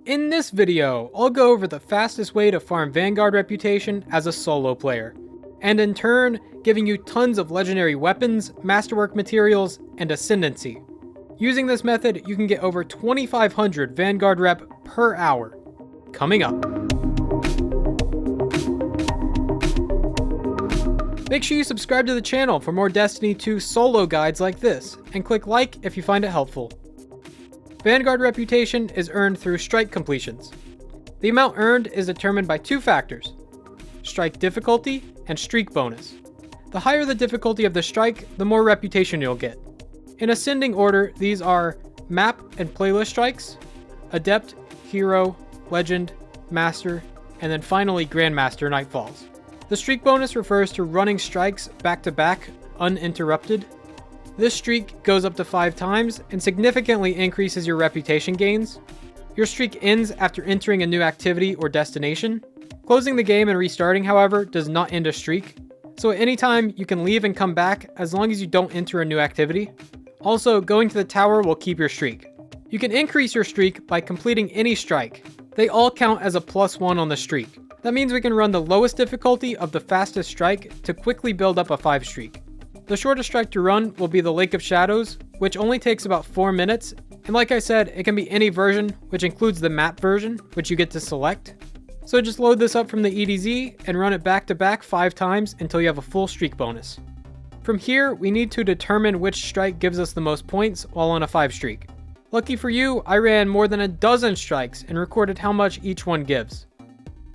In this video, I'll go over the fastest way to farm Vanguard Reputation as a solo player, and in turn, giving you tons of legendary weapons, masterwork materials, and Ascendency. Using this method, you can get over 2,500 Vanguard Rep per hour. Coming up. Make sure you subscribe to the channel for more Destiny 2 solo guides like this, and click like if you find it helpful. Vanguard Reputation is earned through strike completions. The amount earned is determined by two factors: strike difficulty and streak bonus. The higher the difficulty of the strike, the more reputation you'll get. In ascending order, these are map and playlist strikes, adept, hero, legend, master, and then finally grandmaster nightfalls. The streak bonus refers to running strikes back to back, uninterrupted. This streak goes up to 5 times and significantly increases your reputation gains. Your streak ends after entering a new activity or destination. Closing the game and restarting, however, does not end a streak, so at any time you can leave and come back as long as you don't enter a new activity. Also, going to the tower will keep your streak. You can increase your streak by completing any strike. They all count as a +1 on the streak. That means we can run the lowest difficulty of the fastest strike to quickly build up a 5 streak. The shortest strike to run will be the Lake of Shadows, which only takes about 4 minutes, and like I said, it can be any version, which includes the map version, which you get to select. So just load this up from the EDZ and run it back to back 5 times until you have a full streak bonus. From here, we need to determine which strike gives us the most points while on a 5 streak. Lucky for you, I ran more than a dozen strikes and recorded how much each one gives.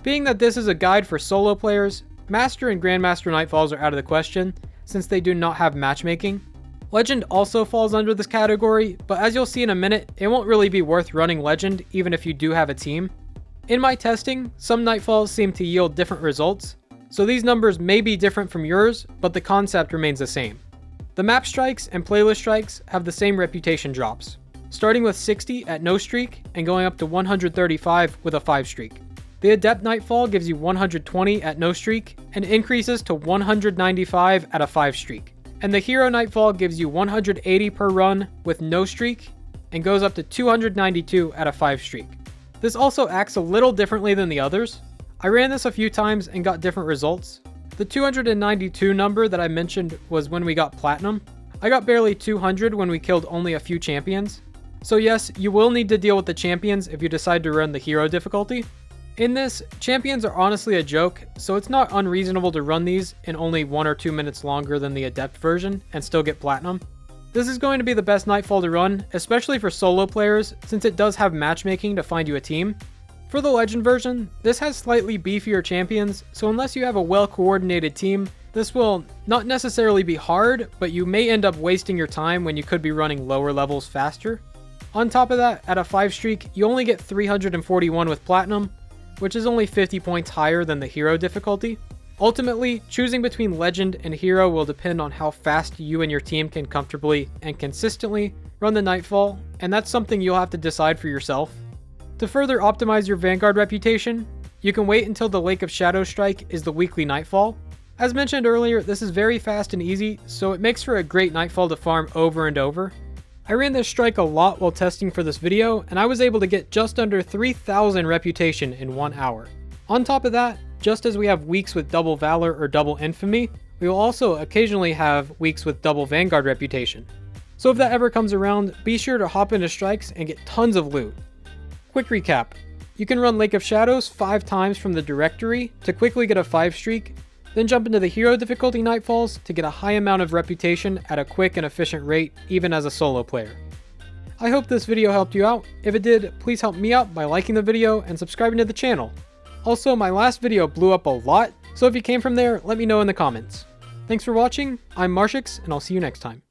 Being that this is a guide for solo players, Master and Grandmaster Nightfalls are out of the question, since they do not have matchmaking. Legend also falls under this category, but as you'll see in a minute, it won't really be worth running Legend even if you do have a team. In my testing, some Nightfalls seem to yield different results, so these numbers may be different from yours, but the concept remains the same. The map strikes and playlist strikes have the same reputation drops, starting with 60 at no streak and going up to 135 with a 5 streak. The Adept Nightfall gives you 120 at no streak and increases to 195 at a 5 streak. And the Hero Nightfall gives you 180 per run with no streak and goes up to 292 at a 5 streak. This also acts a little differently than the others. I ran this a few times and got different results. The 292 number that I mentioned was when we got Platinum. I got barely 200 when we killed only a few champions. So yes, you will need to deal with the champions if you decide to run the Hero difficulty. In this, champions are honestly a joke, so it's not unreasonable to run these in only 1 or 2 minutes longer than the Adept version and still get Platinum. This is going to be the best Nightfall to run, especially for solo players, since it does have matchmaking to find you a team. For the Legend version, this has slightly beefier champions, so unless you have a well-coordinated team, this will not necessarily be hard, but you may end up wasting your time when you could be running lower levels faster. On top of that, at a 5 streak, you only get 341 with Platinum, which is only 50 points higher than the Hero difficulty. Ultimately, choosing between Legend and Hero will depend on how fast you and your team can comfortably and consistently run the Nightfall, and that's something you'll have to decide for yourself. To further optimize your Vanguard Reputation, you can wait until the Lake of Shadows strike is the weekly Nightfall. As mentioned earlier, this is very fast and easy, so it makes for a great Nightfall to farm over and over. I ran this strike a lot while testing for this video, and I was able to get just under 3,000 reputation in 1 hour. On top of that, just as we have weeks with double Valor or double Infamy, we will also occasionally have weeks with double Vanguard Reputation. So if that ever comes around, be sure to hop into strikes and get tons of loot. Quick recap, you can run Lake of Shadows 5 times from the directory to quickly get a 5 streak, then jump into the Hero difficulty Nightfalls to get a high amount of reputation at a quick and efficient rate, even as a solo player. I hope this video helped you out. If it did, please help me out by liking the video and subscribing to the channel. Also, my last video blew up a lot, so if you came from there, let me know in the comments. Thanks for watching, I'm Marshix, and I'll see you next time.